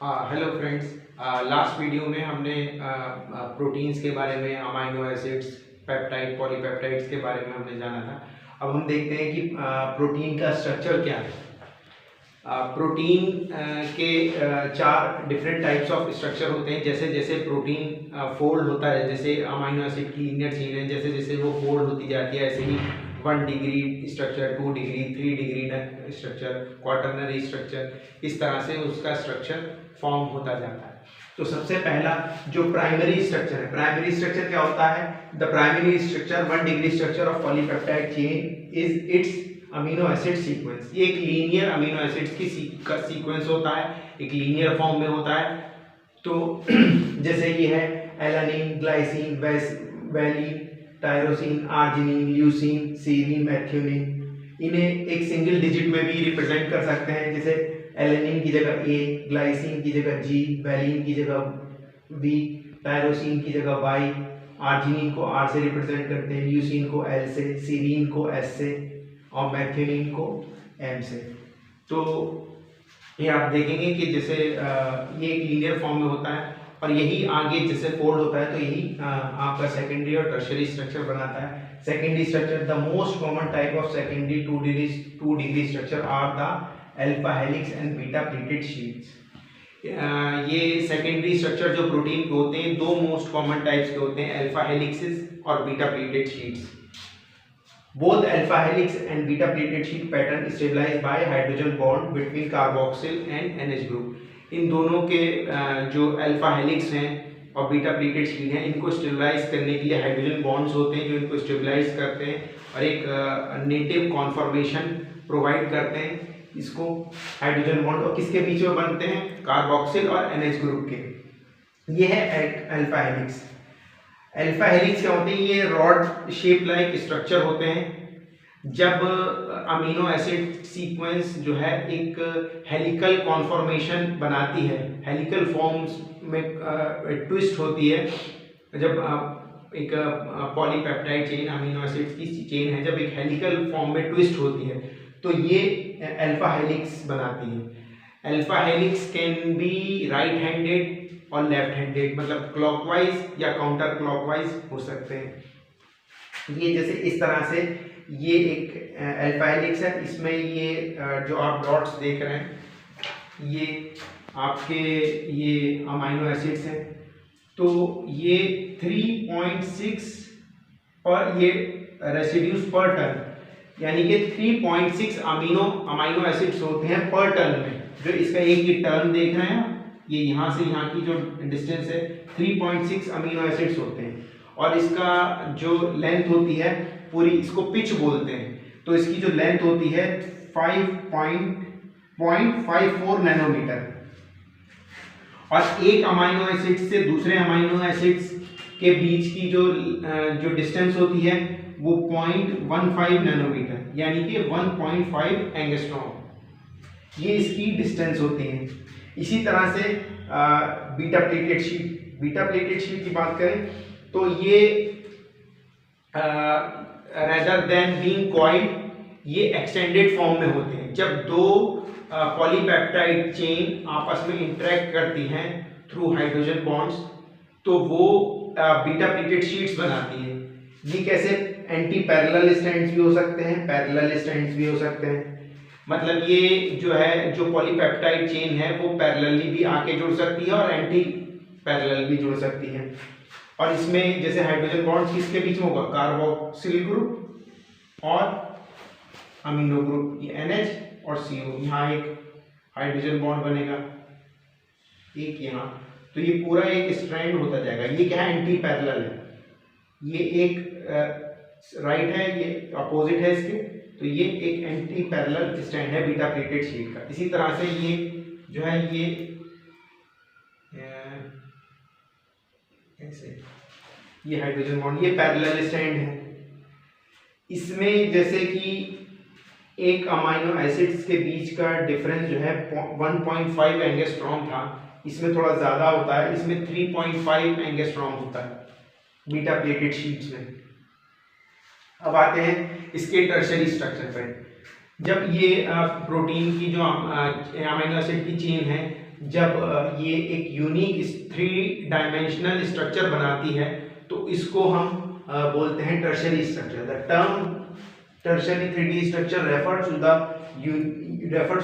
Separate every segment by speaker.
Speaker 1: Hello friends. Last video में हमने proteins के बारे में, अमाइनो एसिड्स, पेप्टाइड, पॉलीपेप्टाइड्स के बारे में हमने जाना था। अब हम देखते हैं कि प्रोटीन का स्ट्रक्चर क्या है। प्रोटीन के चार डिफरेंट टाइप्स ऑफ स्ट्रक्चर होते हैं। जैसे जैसे प्रोटीन फोल्ड होता है, जैसे अमाइनो एसिड की लीनियर चेन है, जैसे जैसे वो फोल्ड होती जाती है, ऐसे ही 1 degree structure, 2 degree, 3 degree structure, quaternary structure, इस तरह से उसका स्ट्रक्चर फॉर्म होता जाता है। तो सबसे पहला जो प्राइमरी स्ट्रक्चर है, प्राइमरी स्ट्रक्चर क्या होता है? The primary structure 1 degree structure of polypeptide chain is it's amino acid sequence. ये एक लीनियर अमीनो एसिड्स की सीक्वेंस होता है, एक लीनियर फॉर्म में होता है। तो जैसे ये है alanine, glycine, valine, tyrosine, arginine, leucine, serine, methionine. इन्हें एक सिंगल डिजिट में भी रिप्रेजेंट कर सकते हैं, जैसे एलानिन की जगह ए, ग्लाइसिन की जगह जी, वैलिन की जगह वी, टायरोसिन की जगह वाई, आर्जिनिन को आर से रिप्रेजेंट करते हैं, ल्यूसीन को एल से, सीरीन को एस से और मैथ्यूनिन को एम से। तो ये आप देखेंगे कि जैसे ये एक लीनियर फॉर्म में होता है और यही आगे जैसे फोल्ड होता है, तो यही आपका सेकेंडरी और टर्शियरी स्ट्रक्चर बनाता है। Secondary structure, the most common type of secondary 2 degree structure are the alpha helix and beta pleated sheets. ये सेकेंडरी स्ट्रक्चर जो प्रोटीन के होते हैं, दो मोस्ट कॉमन टाइप्स के होते हैं, अल्फा हेलिक्सेस और beta pleated sheets. Both alpha helix and beta plated sheet pattern stabilized by hydrogen bond between carboxyl and NH group। इन दोनों के जो अल्फा हेलिक्स हैं और बीटा प्लेटेड शीट हैं, इनको स्टेबलाइज करने के लिए हाइड्रोजन बॉन्ड्स होते हैं जो इनको स्टेबलाइज करते हैं और एक नेटिव कॉन्फॉर्मेशन प्रोवाइड करते हैं। इसको हाइड्रोजन बॉन्ड और किसके बीच में बनते हैं? कार्बोक्सिल और NH ग्रुप के। ये है अल्फा हेलिक्स। अल्फा हेलिक्स क्या होते हैं? ये रॉड शेप लाइक स्ट्रक्चर होते हैं। जब अमीनो एसिड सीक्वेंस जो है एक हेलिकल कॉन्फॉर्मेशन बनाती है, हेलिकल फॉर्म्स में ट्विस्ट होती है, जब एक पॉलीपेप्टाइड चेन, अमीनो एसिड की चेन है, जब एक हेलिकल फॉर्म में ट्विस्ट होती है तो ये अल्फा हेलिक्स बनाती है। Alpha helix can be right handed और लेफ्ट हैंडेड, मतलब क्लॉकवाइज या काउंटर क्लॉकवाइज हो सकते हैं। ये जैसे इस तरह से ये एक अल्फा हेलिक्स है, इसमें ये जो आप डॉट्स देख रहे हैं, ये आपके ये अमाइनो एसिड्स हैं। तो ये 3.6 पर ये रेसिड्यूज पर टन, यानी कि 3.6 अमाइनो एसिड्स होते हैं पर टन में। जो इसका एक ये टर्न देख रहे हैं, ये यहाँ से यहाँ की जो डिस्टेंस है, 3.6 अमीनो एसिड्स होते हैं। और इसका जो लेंथ होती है पूरी, इसको पिच बोलते हैं, तो इसकी जो लेंथ होती है 5.54 नैनोमीटर। और एक अमाइनो एसिड से दूसरे अमाइनो एसिड्स के बीच की जो डिस्टेंस होती है वो 0.15 नैनोमीटर, यानी कि 1.5 एंगस्ट्रॉम। ये इसकी डिस्टेंस होती है। इसी तरह से बीटा प्लेटेड शीट की बात करें तो ये रेदर देन बीइंग कॉइल्ड, ये एक्सटेंडेड फॉर्म में होते हैं। जब दो पॉलीपेप्टाइड चेन आपस में इंटरेक्ट करती हैं थ्रू हाइड्रोजन बॉन्ड्स, तो वो बीटा प्लेटेड शीट्स बनाती हैं। ये कैसे? एंटी पैरेलल स्ट्रैंड्स भी हो सकते हैं, पैरेलल स्ट्रैंड्स भी हो सकते हैं। मतलब ये जो है, जो पॉलीपेप्टाइड चेन है वो पैरेलली भी आके जुड़ सकती है और एंटी पैरेलल भी जुड़ सकती है। और इसमें जैसे हाइड्रोजन बॉन्ड किसके बीच में होगा? कार्बोक्सिल ग्रुप और अमीनो ग्रुप, ये NH और CO। यहाँ एक हाइड्रोजन बॉन्ड बनेगा, एक यहाँ, तो ये पूरा एक स्ट्रैंड होता जाएगा। ये क्या है? एंटी पैरेलल है। ये एक राइट है, ये अपोजिट है इसके, तो ये एक एंटी पैरेलल स्ट्रैंड है बीटा प्लेटेड शीट का। इसी तरह से ये जो है, ये ऐसे, ये हाइड्रोजन बॉन्ड, ये पैरेलल स्ट्रैंड है। इसमें जैसे कि एक अमाइनो एसिड्स के बीच का डिफरेंस जो है 1.5 एंगस्ट्रॉम था, इसमें थोड़ा ज्यादा होता है, इसमें 3.5 एंगस्ट्रॉम होता है बीटा प्लेटेड शीट्स में। अब आते हैं इसके टर्शियरी स्ट्रक्चर पर। जब ये प्रोटीन की जो अमीनो एसिड की चेन है जब ये एक यूनिक 3 डायमेंशनल स्ट्रक्चर बनाती है तो इसको हम बोलते हैं tertiary structure. The term tertiary 3D structure refers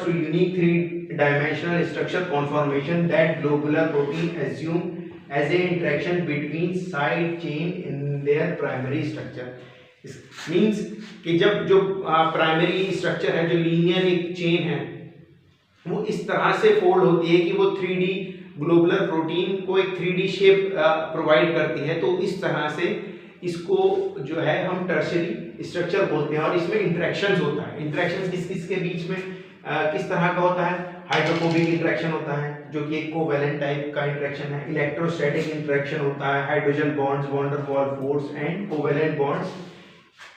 Speaker 1: to unique 3-dimensional structure conformation that globular protein assume as a interaction between side chain in their primary structure। Means कि जब जो प्राइमरी स्ट्रक्चर है, जो लीनियर एक chain है, वो इस तरह से फोल्ड होती है कि वो 3D ग्लोबुलर प्रोटीन को एक 3D शेप प्रोवाइड करती है। तो इस तरह से इसको जो है हम टर्शरी स्ट्रक्चर बोलते हैं। और इसमें इंटरेक्शंस होता है। इंटरेक्शंस किस किस के बीच में किस तरह का होता है? हाइड्रोफोबिक इंटरेक्शन होता है जो कि एक कोवैलेंट टाइप का इंटरेक्शन है। इलेक्ट्रोस्टैटिक इंटरेक्शन होता है, hydrogen bonds, van der Waals force and covalent bonds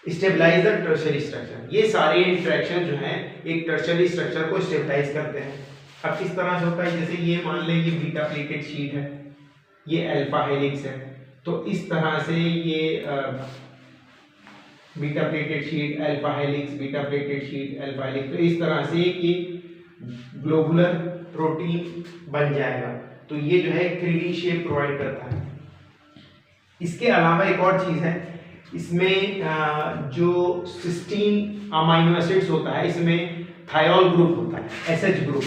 Speaker 1: stabilize the tertiary structure. ये सारे इंटरेक्शन जो हैं एक टर्शरी स्ट्रक्चर को स्टेबलाइज करते हैं। अब किस तरह से होता है? जैसे ये मान लें ये बीटा प्लेटेड शीट है, ये अल्फा हेलिक्स है, तो इस तरह से ये beta pleated sheet alpha helix, beta pleated sheet alpha helix, तो इस तरह से ये ग्लोबुलर प्रोटीन बन जाएगा। तो ये जो है 3D शेप प्रोवाइड करता है। इसके अलावा एक और चीज है, इसमें जो सिस्टीन अमाइनो एसिड्स होता है, इसमें थायोल ग्रुप होता है, SH ग्रुप,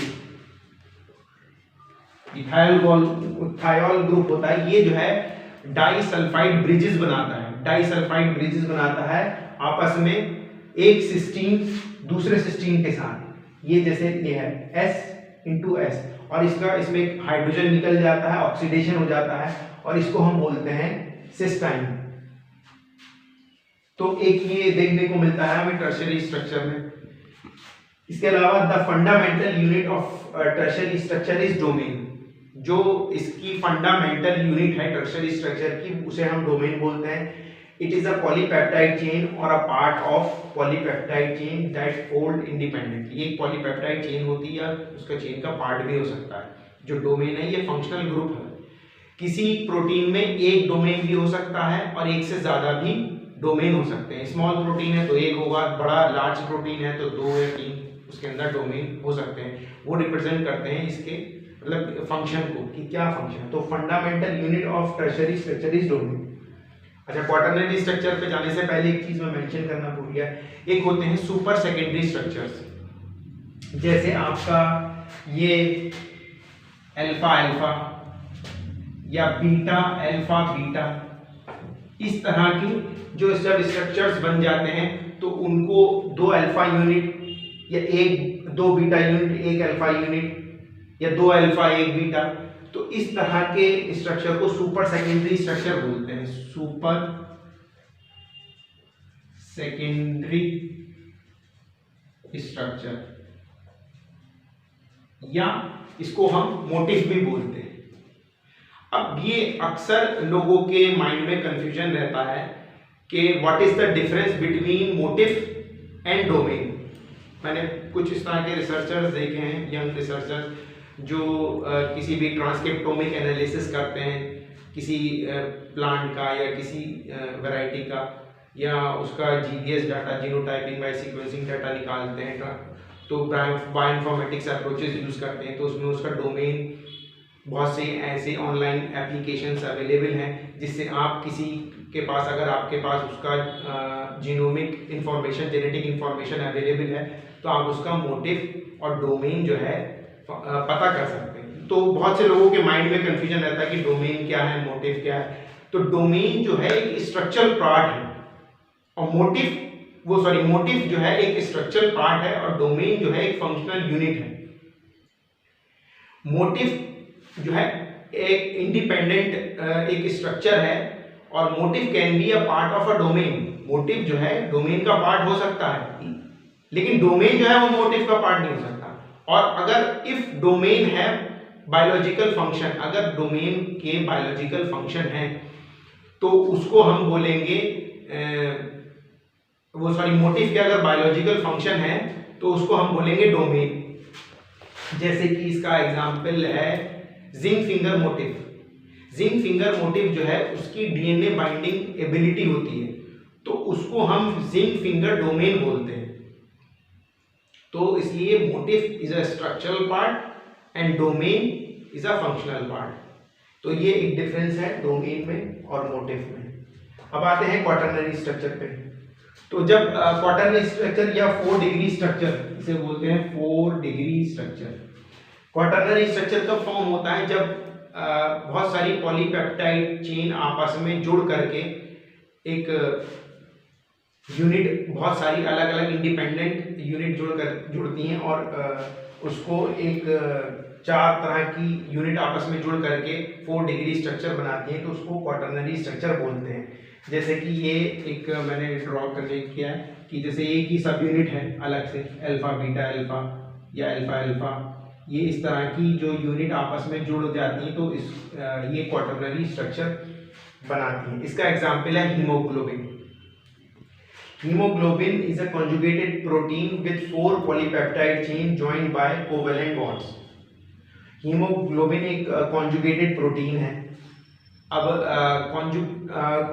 Speaker 1: थायोल ग्रुप होता है। ये जो है डाइसल्फाइड ब्रिजेस बनाता है, डाइसल्फाइड ब्रिजेस बनाता है आपस में एक सिस्टीन दूसरे सिस्टीन के साथ। ये जैसे ये है S/S और इसका इसमें हाइड्रोजन निकल जाता है, ऑक्सीडेशन हो जाता है और इसको हम बोलते हैं सिस्टाइन। तो एक ये देखने को मिलता है हमें टर्शरी स्ट्रक्चर में। इसके अलावा the fundamental unit of tertiary structure is domain. जो इसकी फंडामेंटल यूनिट है टर्शरी स्ट्रक्चर की, उसे हम डोमेन बोलते हैं। It is a polypeptide chain और a part of polypeptide chain that fold independently. ये पॉलीपेप्टाइड चेन होती है या उसका चेन का पार्ट भी हो सकता है। जो डोमेन है ये फंक्शनल ग्रुप है। किसी प्रोटीन में एक डोमेन भी हो सकता है और एक से ज्यादा भी डोमेन हो सकते हैं। स्मॉल प्रोटीन है तो एक होगा, बड़ा लार्ज प्रोटीन है तो 2 या 3 उसके अंदर डोमेन हो सकते हैं। वो रिप्रेजेंट करते हैं इसके मतलब फंक्शन को कि क्या फंक्शन। तो fundamental unit of tertiary structure is domain. अच्छा, क्वाटरनरी स्ट्रक्चर पे जाने से पहले एक चीज मैं मेंशन करना भूल गया। एक होते हैं सुपर सेकेंडरी स्ट्रक्चर्स, जैसे आपका ये अल्फा अल्फा या बीटा अल्फा बीटा, इस तरह की जो जब स्ट्रक्चर्स बन जाते हैं तो उनको 2 अल्फा यूनिट या 2 बीटा यूनिट, 1 अल्फा यूनिट या 2 अल्फा 1 बीटा, तो इस तरह के स्ट्रक्चर को सुपर सेकेंडरी स्ट्रक्चर बोलते हैं। सुपर सेकेंडरी स्ट्रक्चर या इसको हम मोटिफ भी बोलते हैं। अब ये अक्सर लोगों के माइंड में कंफ्यूजन रहता है कि what is the difference between motif and domain. मैंने कुछ इस तरह के रिसर्चर्स देखे हैं, यंग रिसर्चर्स, जो किसी भी ट्रांसक्रिप्टोमिक एनालिसिस करते हैं किसी प्लांट का या किसी वैरायटी का, या उसका GDS data, genotyping by sequencing data निकालते हैं, तो बायोइन्फॉर्मेटिक्स अप्रोचेस यूज करते हैं। तो उसमें उसका डोमेन, बहुत से ऐसे ऑनलाइन एप्लीकेशंस अवेलेबल हैं जिससे आप किसी के पास, अगर आपके पास उसका genomic information, genetic information available है, तो आप उसका मोटिफ और डोमेन जो है पता कर सकते हैं। तो बहुत से लोगों के माइंड में कंफ्यूजन रहता है कि डोमेन क्या है, मोटिफ क्या है। तो डोमेन जो है एक स्ट्रक्चरल पार्ट है और मोटिफ जो है एक स्ट्रक्चरल पार्ट है और डोमेन जो है एक फंक्शनल यूनिट है। मोटिफ जो है एक इंडिपेंडेंट एक स्ट्रक्चर है और motif can be a part of a domain. Motif जो है डोमेन का पार्ट हो सकता है, लेकिन डोमेन जो है वो मोटिफ का पार्ट नहीं हो सकता। और अगर इफ डोमेन है बायोलॉजिकल फंक्शन, अगर डोमेन के बायोलॉजिकल फंक्शन है तो उसको हम बोलेंगे मोटिफ के अगर बायोलॉजिकल फंक्शन है तो उसको हम बोलेंगे डोमेन। जैसे कि इसका एग्जांपल है zinc finger motif. Zinc finger motif जो है उसकी डीएनए बाइंडिंग एबिलिटी होती है, तो उसको हम जिंक फिंगर डोमेन बोलते हैं। तो इसलिए motif is a structural part and domain is a functional part. तो ये एक डिफरेंस है डोमेन में और मोटिव में। अब आते हैं क्वाटरनरी स्ट्रक्चर पे। तो जब क्वाटरनरी स्ट्रक्चर या 4 डिग्री स्ट्रक्चर, इसे बोलते हैं 4 डिग्री स्ट्रक्चर। क्वाटरनरी स्ट्रक्चर कब फॉर्म होता है? जब बहुत सारी पॉलीपेप्टाइड चेन आपस में जुड़ करके एक यूनिट, बहुत सारी अलग अलग इंडिपेंडेंट यूनिट जुड़ती हैं और उसको एक 4 तरह की यूनिट आपस में जुड़ करके 4 डिग्री स्ट्रक्चर बनाती हैं, तो उसको क्वाटरनरी स्ट्रक्चर बोलते हैं। जैसे कि ये एक मैंने ड्रॉ करके किया है कि जैसे एक ही सब यूनिट है अलग से, अल्फा बीटा अल्फा या अल्फा अल्फा, ये इस तरह की जो यूनिट आपस में जुड़ जाती हैं तो ये क्वाटरनरी स्ट्रक्चर बनाती हैं। इसका एग्जाम्पल है haemoglobin. Hemoglobin is a conjugated protein with 4 polypeptide chain joined by covalent bonds. Haemoglobin एक कॉन्जुगेटेड प्रोटीन है। अब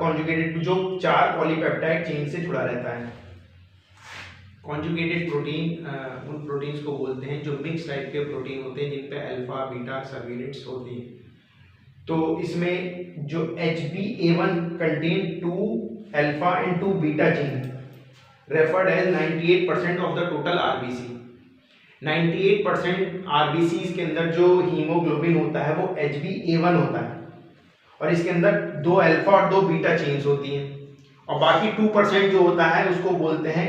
Speaker 1: कॉन्जुगेटेड जो 4 पॉलीपेप्टाइड चेन से जुड़ा रहता है। कॉन्जुगेटेड प्रोटीन उन प्रोटीन्स को बोलते हैं जो मिक्स टाइप के प्रोटीन होते हैं जिन पे अल्फा बीटा सब यूनिट्स होती हैं। तो इसमें जो HbA1 contain 2 alpha and 2 beta chain referred as 98% of the total RBC। 98% RBCs के अंदर जो हीमोग्लोबिन होता है वो HbA1 होता है और इसके अंदर 2 अल्फा और 2 बीटा चेन्स होती हैं और बाकी 2% जो होता है उसको बोलते हैं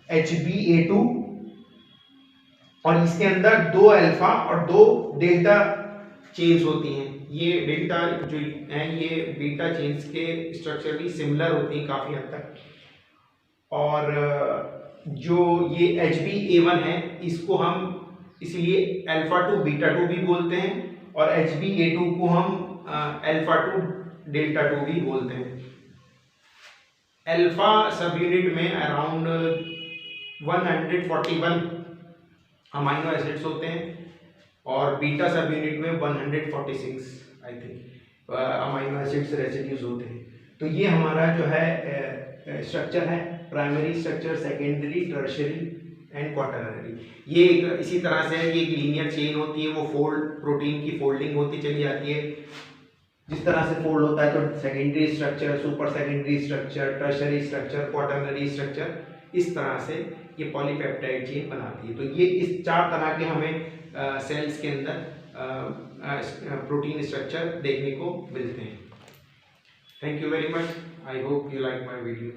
Speaker 1: HbA2 और इसके अंदर 2 अल्फा और 2 डेल्टा चेन्स होती हैं। ये डेल्टा जो है ये बीटा चेन्स के स्ट्रक्चर भी सिमिलर होती हैं काफ़ी हद तक। और जो ये HbA1 है इसको हम इसलिए अल्फा 2 बीटा 2 भी बोलते हैं और HbA2 को हम अल्फा 2 डेल्टा 2 भी बोलते हैं। अल्फा सब यूनिट में अराउंड 141 अमाइनो एसिड्स होते हैं और बीटा सब यूनिट में 146 I think amino acids residues होते हैं। तो ये हमारा जो है स्ट्रक्चर है, primary structure, secondary, tertiary and quaternary. ये एक इसी तरह से ये एक लीनियर चेन होती है, वो फोल्ड प्रोटीन की फोल्डिंग होती चली जाती है। जिस तरह से फोल्ड होता है तो secondary structure, super secondary structure, tertiary structure, quaternary structure, इस तरह से ये पॉलीपेप्टाइड चेन बनाती है। तो ये इस 4 तरह के हमें सेल्स के अंदर प्रोटीन स्ट्रक्चर देखने को मिलते हैं। Thank you very much. I hope you like my video.